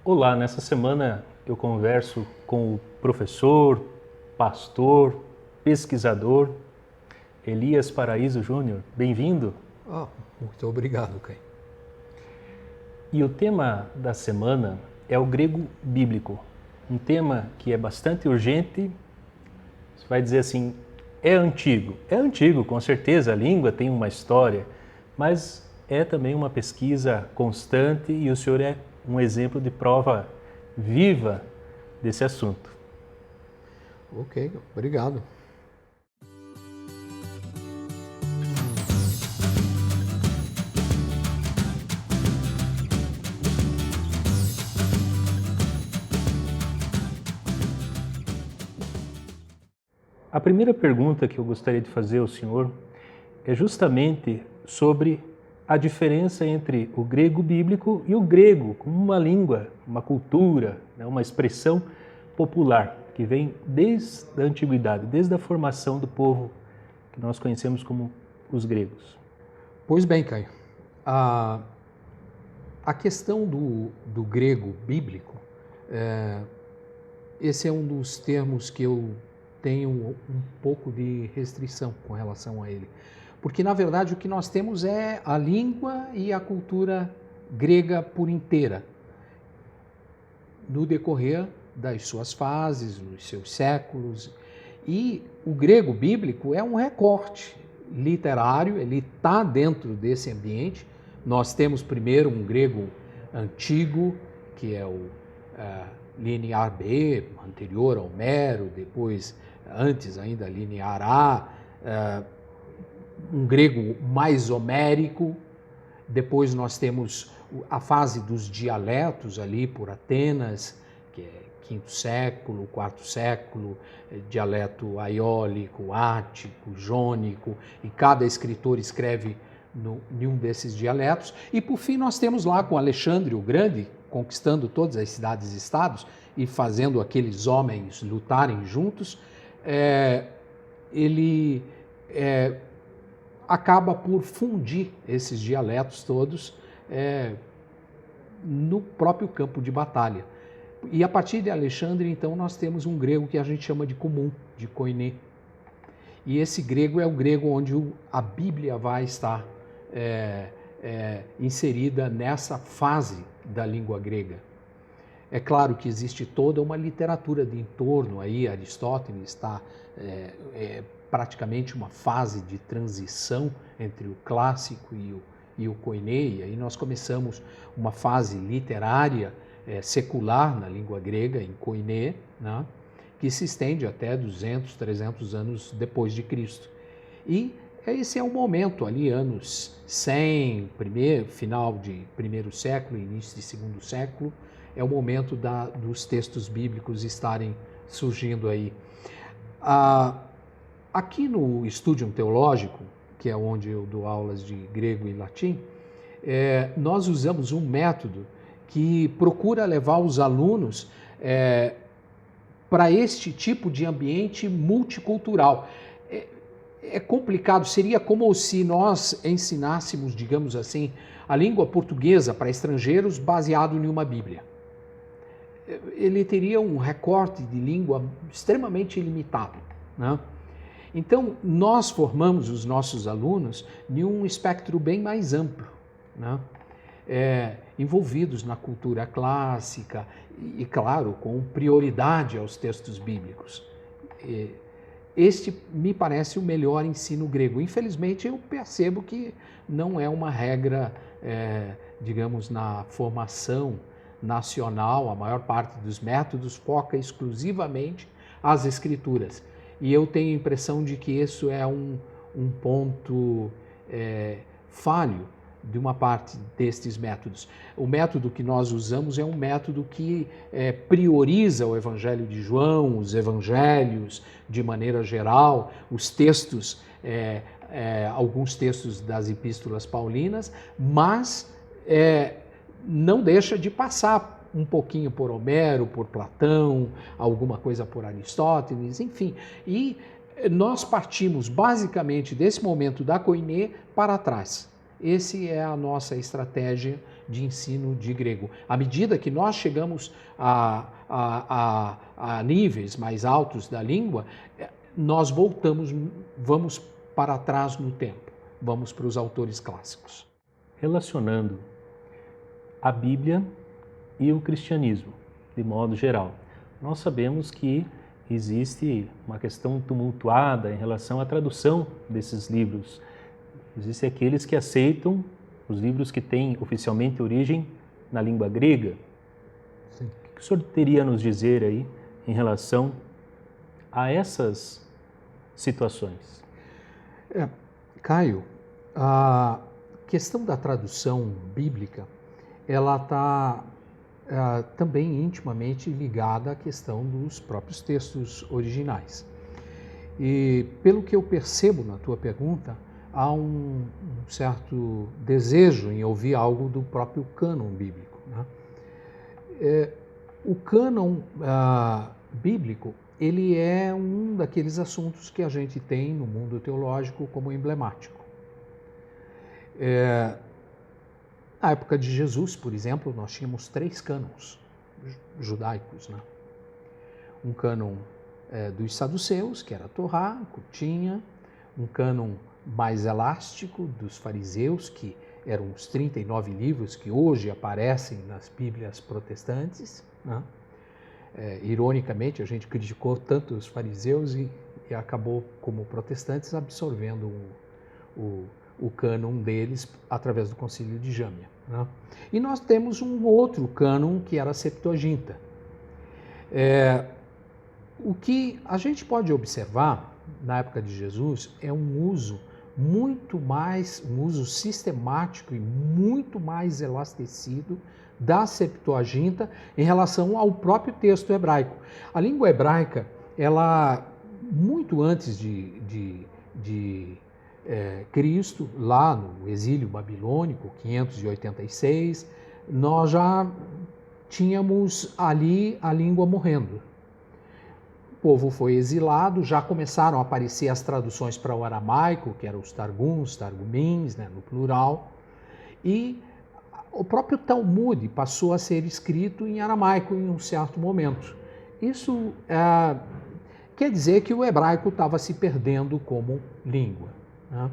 Olá, nessa semana eu converso com o professor, pastor, pesquisador Elias Paraíso Júnior. Bem-vindo! Muito obrigado, Caio. E o tema da semana é o grego bíblico, um tema que é bastante urgente. Você vai dizer assim, é antigo. É antigo, com certeza, a língua tem uma história, mas é também uma pesquisa constante e o senhor é um exemplo de prova viva desse assunto. Ok, obrigado. A primeira pergunta que eu gostaria de fazer ao senhor é justamente sobre a diferença entre o grego bíblico e o grego como uma língua, uma cultura, uma expressão popular que vem desde a antiguidade, desde a formação do povo que nós conhecemos como os gregos. Pois bem, Caio, a questão do grego bíblico, esse é um dos termos que eu tenho um pouco de restrição com relação a ele. Porque, na verdade, o que nós temos é a língua e a cultura grega por inteira, no decorrer das suas fases, nos seus séculos. E o grego bíblico é um recorte literário, ele está dentro desse ambiente. Nós temos primeiro um grego antigo, que é o linear B, anterior ao Homero, depois, antes ainda, linear A, um grego mais homérico. Depois nós temos a fase dos dialetos ali por Atenas, que é quinto século, quarto século, dialeto aiólico, ático, jônico, e cada escritor escreve em um desses dialetos. E por fim nós temos lá com Alexandre o Grande, conquistando todas as cidades-estados e fazendo aqueles homens lutarem juntos, ele acaba por fundir esses dialetos todos no próprio campo de batalha. E a partir de Alexandre, então, nós temos um grego que a gente chama de comum, de koiné. E esse grego é o grego onde a Bíblia vai estar inserida nessa fase da língua grega. É claro que existe toda uma literatura de entorno aí, Aristóteles está praticamente uma fase de transição entre o clássico e o koiné, e aí nós começamos uma fase literária secular na língua grega, em koiné, né, que se estende até 200, 300 anos depois de Cristo. E esse é o momento ali, anos 100, final de primeiro século, início de segundo século, é o momento dos textos bíblicos estarem surgindo aí. Aqui no Studium Teológico, que é onde eu dou aulas de grego e latim, nós usamos um método que procura levar os alunos para este tipo de ambiente multicultural. É complicado, seria como se nós ensinássemos, digamos assim, a língua portuguesa para estrangeiros baseado em uma Bíblia. Ele teria um recorte de língua extremamente limitado, né? Então, nós formamos os nossos alunos em um espectro bem mais amplo, né? Envolvidos na cultura clássica e, claro, com prioridade aos textos bíblicos. Este me parece o melhor ensino grego. Infelizmente, eu percebo que não é uma regra, digamos, na formação nacional. A maior parte dos métodos foca exclusivamente as escrituras. E eu tenho a impressão de que isso é um ponto falho de uma parte destes métodos. O método que nós usamos é um método que prioriza o Evangelho de João, os evangelhos de maneira geral, os textos, alguns textos das epístolas paulinas, mas não deixa de passar um pouquinho por Homero, por Platão, alguma coisa por Aristóteles, enfim. E nós partimos basicamente desse momento da koiné para trás. Essa é a nossa estratégia de ensino de grego. À medida que nós chegamos a níveis mais altos da língua, nós vamos para trás no tempo, vamos para os autores clássicos. Relacionando a Bíblia e o cristianismo, de modo geral, nós sabemos que existe uma questão tumultuada em relação à tradução desses livros. Existem aqueles que aceitam os livros que têm oficialmente origem na língua grega. Sim. O que o senhor teria a nos dizer aí em relação a essas situações? Caio, a questão da tradução bíblica, ela está também intimamente ligada à questão dos próprios textos originais. E pelo que eu percebo na tua pergunta, há um certo desejo em ouvir algo do próprio cânon bíblico, né? O cânon bíblico, ele é um daqueles assuntos que a gente tem no mundo teológico como emblemático. Na época de Jesus, por exemplo, nós tínhamos 3 cânons judaicos, né? Um cânon dos saduceus, que era a Torá, curtinha, um cânon mais elástico dos fariseus, que eram os 39 livros que hoje aparecem nas Bíblias protestantes, né? Ironicamente, a gente criticou tanto os fariseus e acabou, como protestantes, absorvendo o cânon deles através do Concílio de Jâmia, né? E nós temos um outro cânon que era a Septuaginta. O que a gente pode observar na época de Jesus é um uso sistemático e muito mais elastecido da Septuaginta em relação ao próprio texto hebraico. A língua hebraica, ela, muito antes de Cristo, lá no exílio babilônico, 586, nós já tínhamos ali a língua morrendo. O povo foi exilado, já começaram a aparecer as traduções para o aramaico, que eram os targums, targumins, né, no plural, e o próprio Talmud passou a ser escrito em aramaico em um certo momento. Isso quer dizer que o hebraico estava se perdendo como língua, né?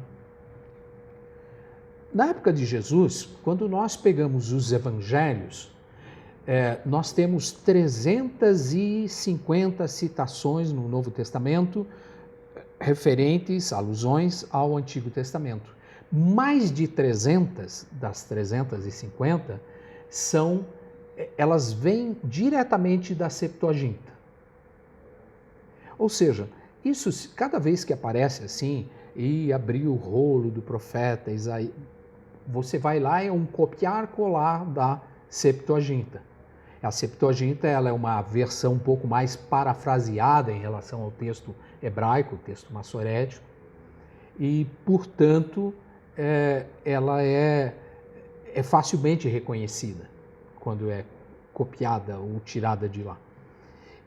Na época de Jesus, quando nós pegamos os evangelhos, nós temos 350 citações no Novo Testamento referentes, alusões ao Antigo Testamento. Mais de 300 das 350 elas vêm diretamente da Septuaginta. Ou seja, isso cada vez que aparece assim, e abrir o rolo do profeta Isaías, você vai lá, é um copiar-colar da Septuaginta. A Septuaginta, ela é uma versão um pouco mais parafraseada em relação ao texto hebraico, o texto massorético, e, portanto, ela é facilmente reconhecida quando é copiada ou tirada de lá.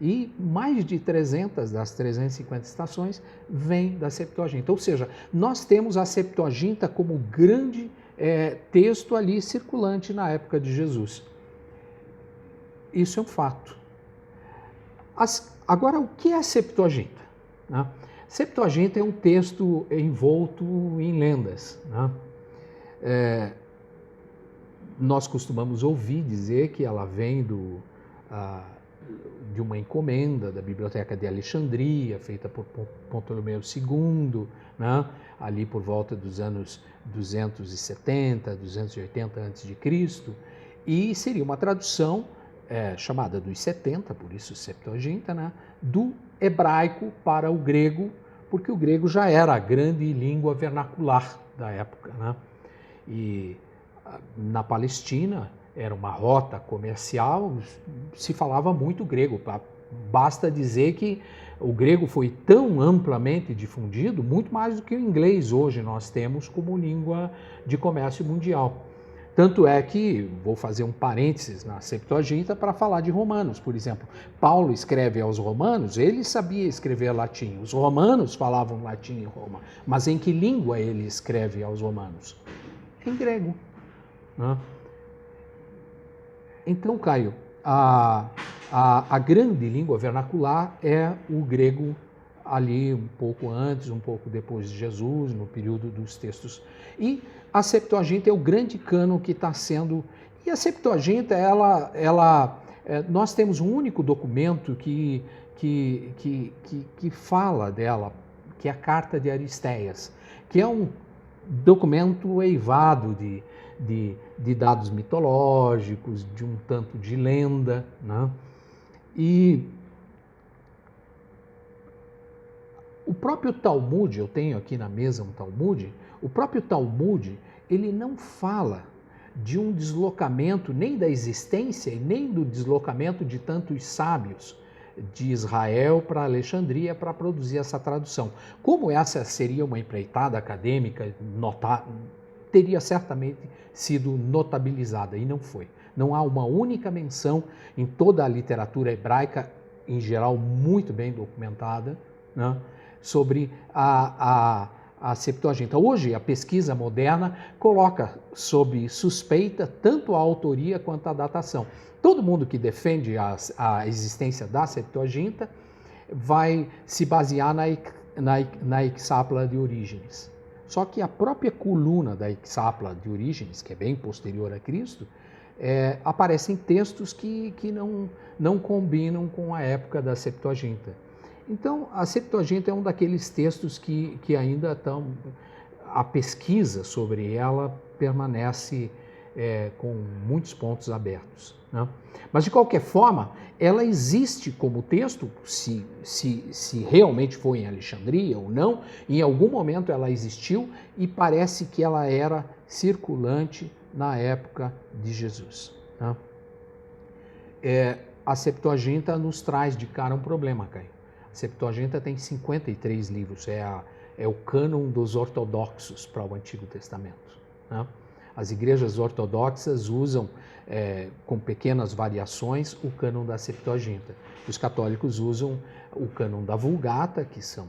E mais de 300 das 350 citações vêm da Septuaginta. Ou seja, nós temos a Septuaginta como grande texto ali circulante na época de Jesus. Isso é um fato. Agora, o que é a Septuaginta, né? Septuaginta é um texto envolto em lendas, né? Nós costumamos ouvir dizer que ela vem de uma encomenda da Biblioteca de Alexandria, feita por Ptolomeu II, né? Ali por volta dos anos 270, 280 a.C., e seria uma tradução chamada dos 70, por isso Septuaginta, né? Do hebraico para o grego, porque o grego já era a grande língua vernacular da época, né? E na Palestina era uma rota comercial, se falava muito grego. Basta dizer que o grego foi tão amplamente difundido, muito mais do que o inglês hoje nós temos como língua de comércio mundial. Tanto é que, vou fazer um parênteses na Septuaginta para falar de Romanos, por exemplo. Paulo escreve aos Romanos, ele sabia escrever latim. Os romanos falavam latim em Roma, mas em que língua ele escreve aos Romanos? Em grego, né? Então, Caio, a grande língua vernacular é o grego ali um pouco antes, um pouco depois de Jesus, no período dos textos. E a Septuaginta é o grande cânon que está sendo... E a Septuaginta, nós temos um único documento que fala dela, que é a Carta de Aristeias, que é um documento eivado de dados mitológicos, de um tanto de lenda, né? E o próprio Talmud, eu tenho aqui na mesa um Talmud, o próprio Talmud, ele não fala de um deslocamento, nem da existência e nem do deslocamento de tantos sábios de Israel para Alexandria para produzir essa tradução. Como essa seria uma empreitada acadêmica, teria certamente sido notabilizada, e não foi. Não há uma única menção em toda a literatura hebraica, em geral muito bem documentada, né, sobre a Septuaginta. Hoje, a pesquisa moderna coloca sob suspeita tanto a autoria quanto a datação. Todo mundo que defende a existência da Septuaginta vai se basear na Hexápla de Orígenes. Só que a própria coluna da Hexápla de Orígenes, que é bem posterior a Cristo, aparecem textos que não combinam com a época da Septuaginta. Então, a Septuaginta é um daqueles textos que ainda estão... A pesquisa sobre ela permanece com muitos pontos abertos, né? Mas, de qualquer forma, ela existe como texto, se realmente foi em Alexandria ou não, em algum momento ela existiu e parece que ela era circulante na época de Jesus, né? A Septuaginta nos traz de cara um problema, Caio. A Septuaginta tem 53 livros, é o cânon dos ortodoxos para o Antigo Testamento, né? As igrejas ortodoxas usam, com pequenas variações, o cânon da Septuaginta. Os católicos usam o cânon da Vulgata, que são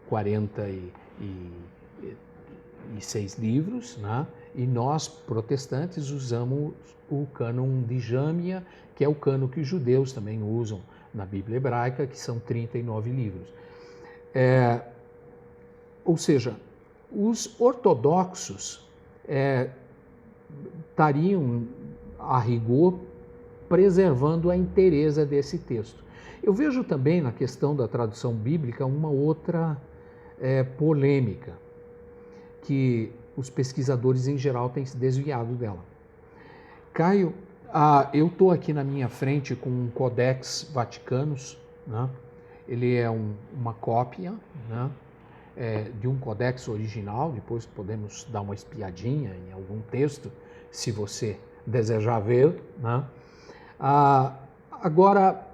46 livros, né? E nós, protestantes, usamos o cânon de Jâmia, que é o cânon que os judeus também usam na Bíblia hebraica, que são 39 livros. Ou seja, os ortodoxos estariam, a rigor, preservando a inteireza desse texto. Eu vejo também na questão da tradução bíblica uma outra polêmica, que os pesquisadores em geral têm se desviado dela. Caio, eu estou aqui na minha frente com um Codex Vaticanus, né? Ele é uma cópia, né, de um codex original. Depois podemos dar uma espiadinha em algum texto, se você desejar ver, né? Agora,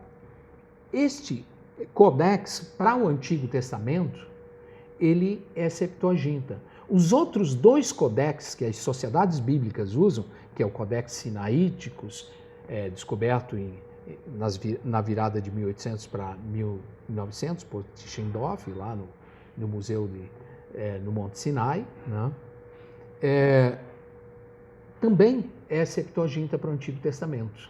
este codex para o Antigo Testamento, ele é Septuaginta. Os outros dois codex que as sociedades bíblicas usam, que é o Codex Sinaíticos, descoberto na virada de 1800 para 1900 por Tischendorf, lá no museu no Monte Sinai, né? Também é Septuaginta para o Antigo Testamento,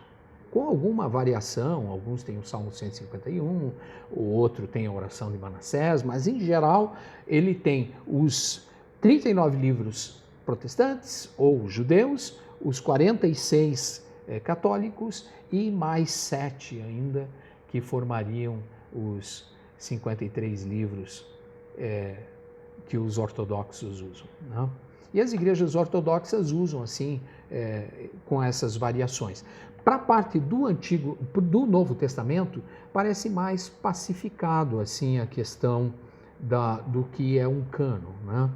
com alguma variação. Alguns têm o Salmo 151, o outro tem a oração de Manassés, mas em geral ele tem os 39 livros protestantes ou judeus, os 46 católicos e mais 7 ainda que formariam os 53 livros que os ortodoxos usam, né? E as igrejas ortodoxas usam assim, com essas variações. Para a parte do Novo Testamento, parece mais pacificado assim a questão do que é um cânon, né?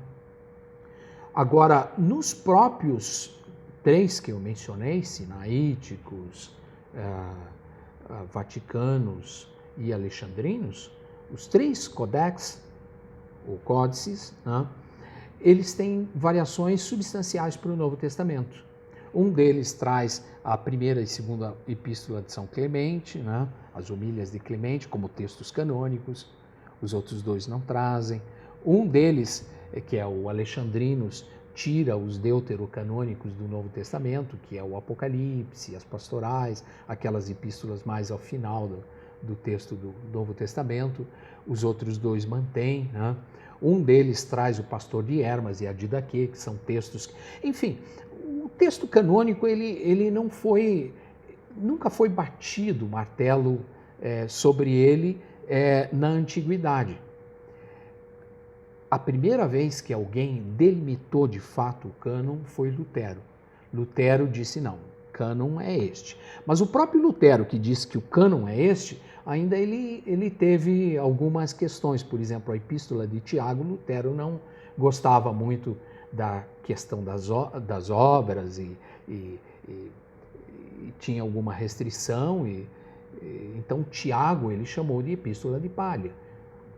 Agora, nos próprios 3 que eu mencionei, sinaíticos, vaticanos e alexandrinos, os 3 codex, ou códices, né, eles têm variações substanciais para o Novo Testamento. Um deles traz a primeira e segunda epístola de São Clemente, né, as homílias de Clemente, como textos canônicos. Os outros 2 não trazem. Um deles, que é o Alexandrinos, tira os deuterocanônicos do Novo Testamento, que é o Apocalipse, as pastorais, aquelas epístolas mais ao final do texto do Novo Testamento. Os outros dois mantêm, né? Um deles traz o Pastor de Hermas e a Didaquê, que são textos... Enfim, o texto canônico, ele nunca foi batido o martelo sobre ele na antiguidade. A primeira vez que alguém delimitou de fato o cânon foi Lutero. Lutero disse não, cânon é este. Mas o próprio Lutero, que disse que o cânon é este, ainda ele teve algumas questões. Por exemplo, a Epístola de Tiago, Lutero não gostava muito da questão das obras e tinha alguma restrição. Então, Tiago ele chamou de Epístola de Palha.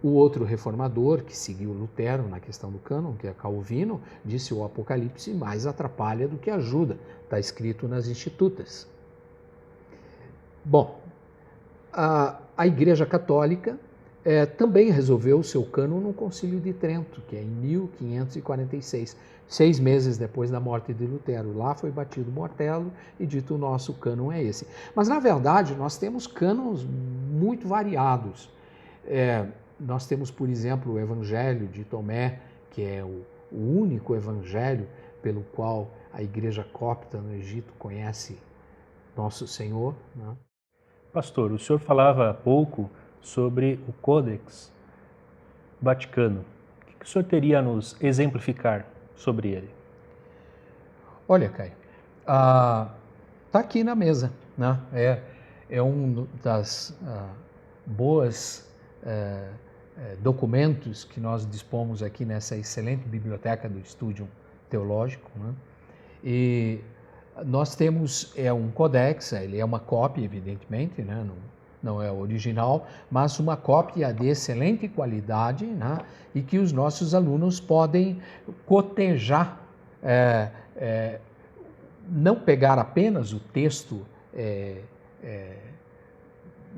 O outro reformador que seguiu Lutero na questão do cânon, que é Calvino, disse o Apocalipse mais atrapalha do que ajuda. Está escrito nas Institutas. Bom, a Igreja Católica também resolveu o seu cânon no Concílio de Trento, que é em 1546, 6 meses depois da morte de Lutero. Lá foi batido o martelo e dito o nosso cânon é esse. Mas, na verdade, nós temos cânons muito variados. Nós temos, por exemplo, o Evangelho de Tomé, que é o único evangelho pelo qual a Igreja Copta no Egito conhece Nosso Senhor, né? Pastor, o senhor falava há pouco sobre o Codex Vaticano. O que o senhor teria a nos exemplificar sobre ele? Olha, Caio, está aqui na mesa, né? É um das boas documentos que nós dispomos aqui nessa excelente biblioteca do Studium Teológico, né? E nós temos um codex, ele é uma cópia, evidentemente, né? Não é original, mas uma cópia de excelente qualidade, né? E que os nossos alunos podem cotejar, não pegar apenas o texto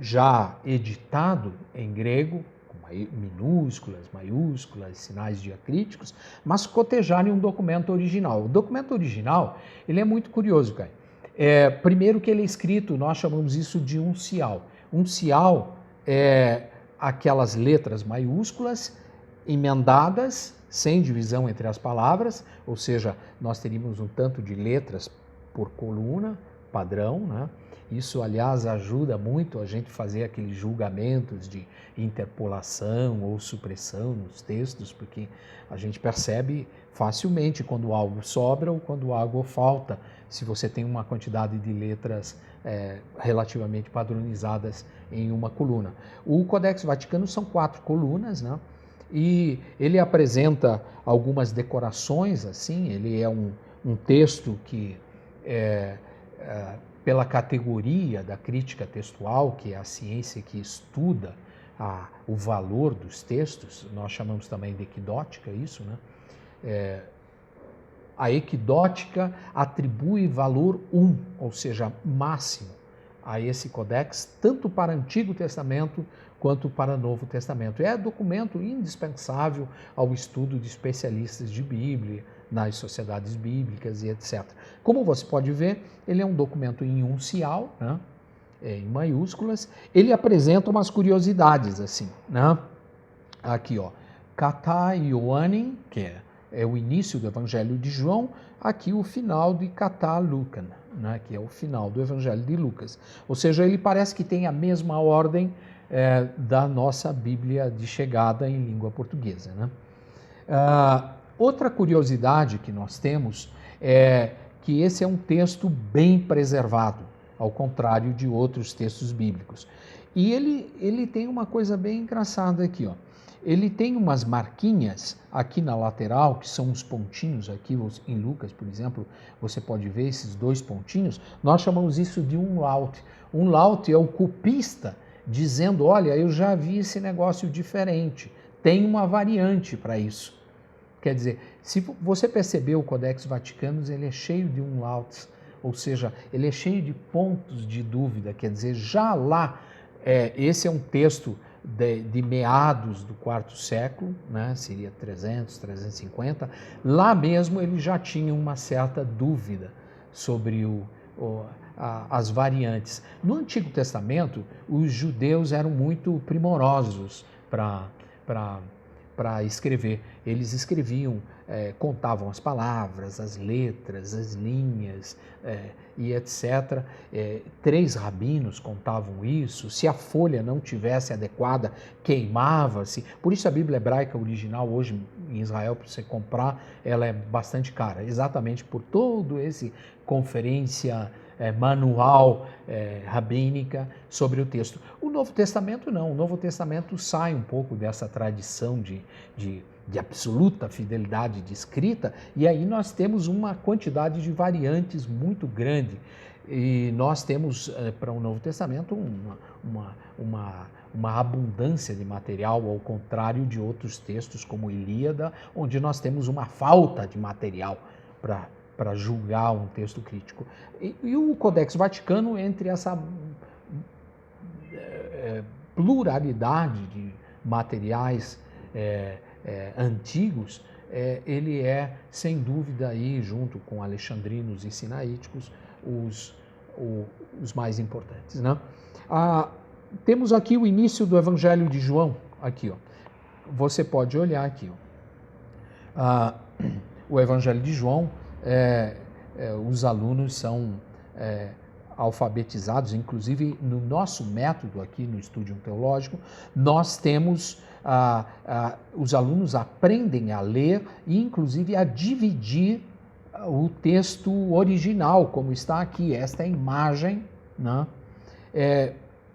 já editado em grego, com minúsculas, maiúsculas, sinais diacríticos, mas cotejarem um documento original. O documento original, ele é muito curioso, cara. Primeiro que ele é escrito, nós chamamos isso de uncial. Uncial é aquelas letras maiúsculas emendadas, sem divisão entre as palavras, ou seja, nós teríamos um tanto de letras por coluna, padrão, né? Isso, aliás, ajuda muito a gente fazer aqueles julgamentos de interpolação ou supressão nos textos, porque a gente percebe facilmente quando algo sobra ou quando algo falta, se você tem uma quantidade de letras relativamente padronizadas em uma coluna. O Codex Vaticano são 4 colunas, né? E ele apresenta algumas decorações, assim, ele é um texto que pela categoria da crítica textual, que é a ciência que estuda o valor dos textos, nós chamamos também de equidótica isso, né? A equidótica atribui valor 1, ou seja, máximo, a esse codex, tanto para Antigo Testamento quanto para Novo Testamento. É documento indispensável ao estudo de especialistas de Bíblia, nas sociedades bíblicas e etc. Como você pode ver, ele é um documento em uncial, né? Em maiúsculas. Ele apresenta umas curiosidades, assim, né? Aqui, ó, Kata Ioannin, que é o início do Evangelho de João, aqui o final de Kata Lucan, né? Que é o final do Evangelho de Lucas. Ou seja, ele parece que tem a mesma ordem da nossa Bíblia de chegada em língua portuguesa, né? Outra curiosidade que nós temos é que esse é um texto bem preservado, ao contrário de outros textos bíblicos. E ele tem uma coisa bem engraçada aqui, ó. Ele tem umas marquinhas aqui na lateral, que são os pontinhos aqui, em Lucas, por exemplo, você pode ver esses 2 pontinhos, nós chamamos isso de umlaut. Umlaut é o copista dizendo, olha, eu já vi esse negócio diferente, tem uma variante para isso. Quer dizer, se você percebeu o Codex Vaticanus, ele é cheio de umlauts, ou seja, ele é cheio de pontos de dúvida, quer dizer, já lá, esse é um texto de meados do quarto século, né? Seria 300, 350, lá mesmo ele já tinha uma certa dúvida sobre as variantes. No Antigo Testamento, os judeus eram muito primorosos para escrever. Eles escreviam, contavam as palavras, as letras, as linhas e etc. 3 rabinos contavam isso. Se a folha não tivesse adequada, queimava-se. Por isso a Bíblia hebraica original hoje em Israel, para você comprar, ela é bastante cara. Exatamente por todo esse conferência manual rabínica sobre o texto. O Novo Testamento não. O Novo Testamento sai um pouco dessa tradição de absoluta fidelidade de escrita, e aí nós temos uma quantidade de variantes muito grande. E nós temos para o Novo Testamento uma abundância de material, ao contrário de outros textos como Ilíada, onde nós temos uma falta de material para julgar um texto crítico. E o Codex Vaticano, entre essa pluralidade de materiais antigos, ele é, sem dúvida, aí, junto com alexandrinos e sinaíticos, os mais importantes, né? Temos aqui o início do Evangelho de João, aqui, ó. Você pode olhar aqui, ó. O Evangelho de João, os alunos são alfabetizados, inclusive no nosso método aqui no Studium Teológico, nós temos, os alunos aprendem a ler e inclusive a dividir o texto original, como está aqui, esta é a imagem, né?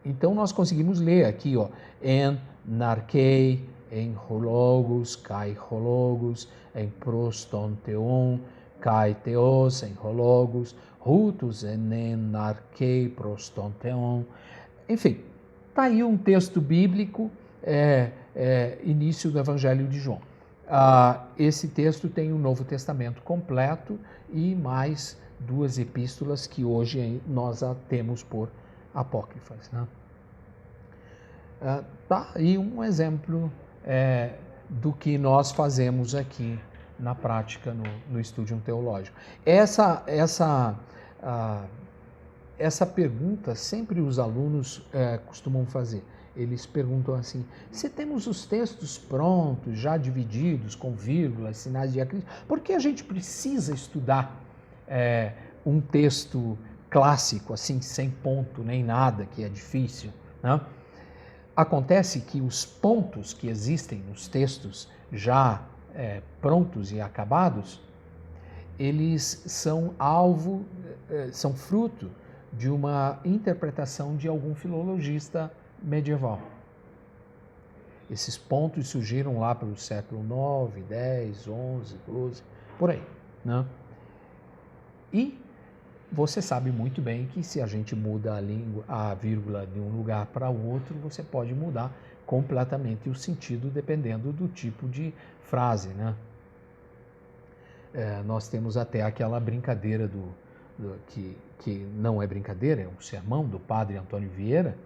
Então nós conseguimos ler aqui, ó, en narkei, en hologos, kai hologos, en proston theon, kai theos, en hologos, hutus en narkei proston theon. Enfim, está aí um texto bíblico, início do Evangelho de João. Esse texto tem o Novo Testamento completo e mais 2 epístolas que hoje nós a temos por apócrifas, né? Tá aí um exemplo do que nós fazemos aqui na prática no Studium Teológico. Essa pergunta sempre os alunos costumam fazer. Eles perguntam assim: se temos os textos prontos, já divididos, com vírgulas, sinais diacríticos, por que a gente precisa estudar um texto clássico, assim, sem ponto nem nada, que é difícil, né? Acontece que os pontos que existem nos textos já prontos e acabados, eles são são fruto de uma interpretação de algum filologista medieval. Esses pontos surgiram lá pelo século IX, X, XI, XII, por aí, né? E você sabe muito bem que se a gente muda a vírgula de um lugar para o outro, você pode mudar completamente o sentido dependendo do tipo de frase, né? Nós temos até aquela brincadeira que não é brincadeira, é um sermão do padre Antônio Vieira,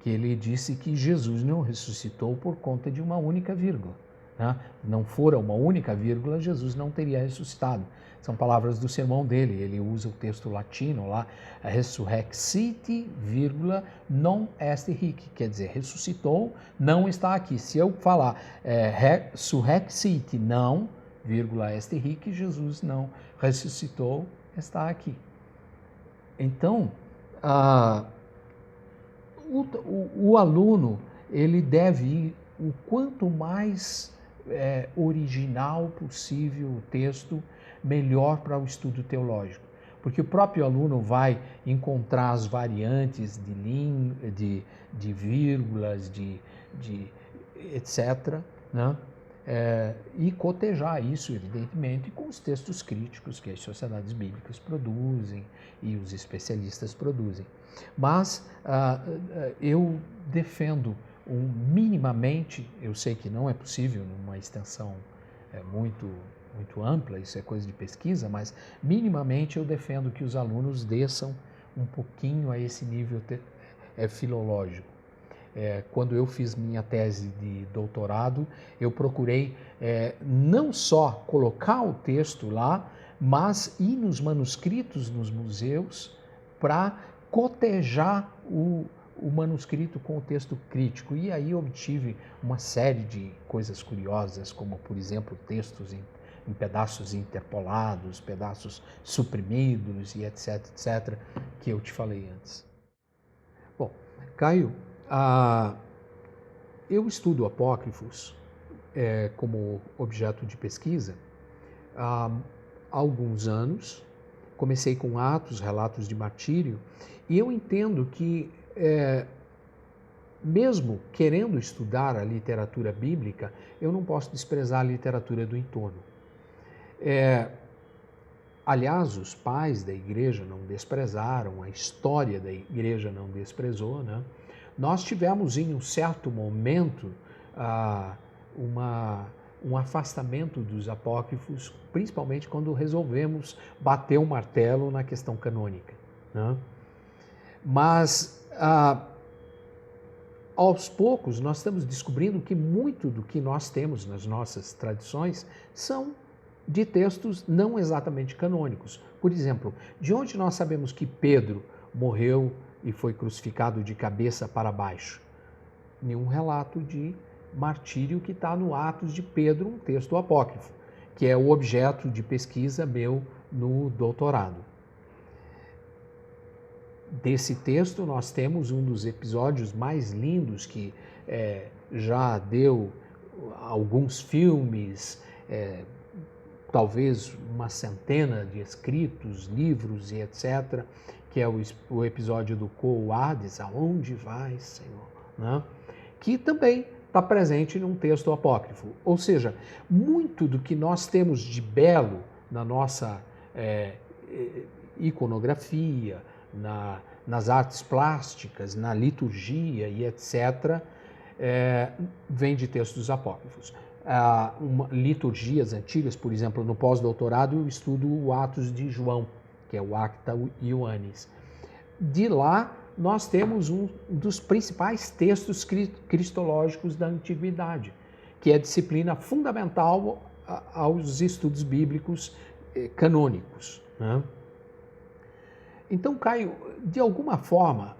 que ele disse que Jesus não ressuscitou por conta de uma única vírgula, né? Não fora uma única vírgula, Jesus não teria ressuscitado. São palavras do sermão dele, ele usa o texto latino lá, resurrexit, vírgula, non est hic, quer dizer, ressuscitou, não está aqui. Se eu falar resurrexit, não, vírgula, est hic, Jesus não ressuscitou, está aqui. Então, o aluno, ele deve ir o quanto mais original possível o texto, melhor para o estudo teológico, porque o próprio aluno vai encontrar as variantes de vírgulas, de etc., né? E cotejar isso, evidentemente, com os textos críticos que as sociedades bíblicas produzem e os especialistas produzem. Mas eu defendo minimamente, eu sei que não é possível numa extensão muito ampla, isso é coisa de pesquisa, mas minimamente eu defendo que os alunos desçam um pouquinho a esse nível filológico. quando eu fiz minha tese de doutorado, eu procurei não só colocar o texto lá, mas ir nos manuscritos nos museus para cotejar o manuscrito com o texto crítico. E aí eu obtive uma série de coisas curiosas, como, por exemplo, textos em pedaços interpolados, pedaços suprimidos e etc, etc, que eu te falei antes. Bom, Caio, eu estudo apócrifos como objeto de pesquisa há alguns anos. Comecei com Atos, relatos de martírio, e eu entendo que, mesmo querendo estudar a literatura bíblica, eu não posso desprezar a literatura do entorno. Aliás, os pais da igreja não desprezaram, a história da igreja não desprezou, né? Nós tivemos em um certo momento um afastamento dos apócrifos, principalmente quando resolvemos bater o martelo na questão canônica, né? Mas aos poucos nós estamos descobrindo que muito do que nós temos nas nossas tradições são de textos não exatamente canônicos. Por exemplo, de onde nós sabemos que Pedro morreu e foi crucificado de cabeça para baixo? Nenhum relato de martírio que está no Atos de Pedro, um texto apócrifo, que é o objeto de pesquisa meu no doutorado. Desse texto nós temos um dos episódios mais lindos que já deu alguns filmes, talvez uma centena de escritos, livros e etc., que é o episódio do Quo Vadis, aonde vai, Senhor, né? Que também está presente num texto apócrifo. Ou seja, muito do que nós temos de belo na nossa iconografia, nas artes plásticas, na liturgia e etc., vem de textos apócrifos. Liturgias antigas, por exemplo, no pós-doutorado eu estudo o Atos de João, que é o Acta Ioannis. De lá nós temos um dos principais textos cristológicos da antiguidade, que é a disciplina fundamental aos estudos bíblicos canônicos, né? Então, Caio, de alguma forma,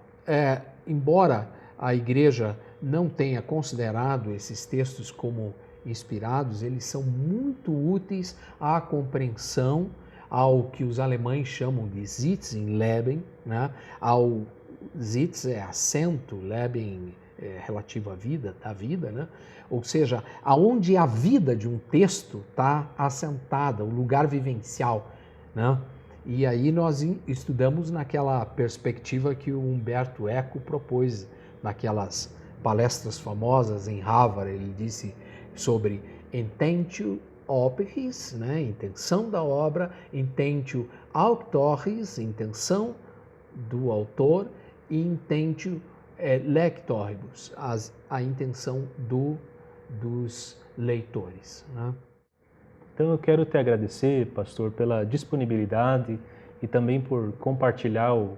embora a igreja não tenha considerado esses textos como inspirados, eles são muito úteis à compreensão, ao que os alemães chamam de Sitzenleben, né? Sitz é assento, Leben é relativo à vida, da vida, né? Ou seja, aonde a vida de um texto está assentada, o lugar vivencial, né? E aí nós estudamos naquela perspectiva que o Umberto Eco propôs, naquelas palestras famosas em Harvard. Ele disse sobre intentio operis, né? Intenção da obra, intentio auctoris, intenção do autor, e intentio lectoribus, a intenção dos leitores, né? Então eu quero te agradecer, pastor, pela disponibilidade e também por compartilhar o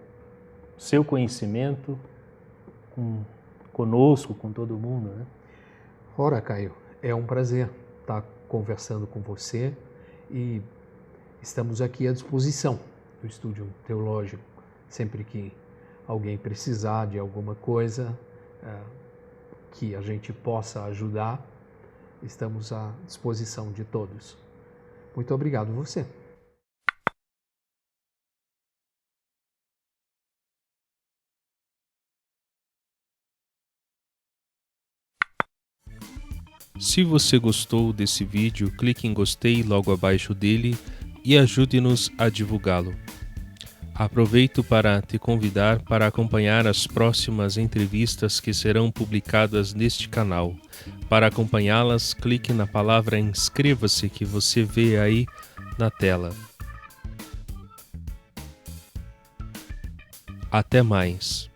seu conhecimento conosco, com todo mundo, né? Ora, Caio, é um prazer estar conversando com você e estamos aqui à disposição do Estúdio Teológico. Sempre que alguém precisar de alguma coisa que a gente possa ajudar, estamos à disposição de todos. Muito obrigado você. Se você gostou desse vídeo, clique em gostei logo abaixo dele e ajude-nos a divulgá-lo. Aproveito para te convidar para acompanhar as próximas entrevistas que serão publicadas neste canal. Para acompanhá-las, clique na palavra inscreva-se que você vê aí na tela. Até mais!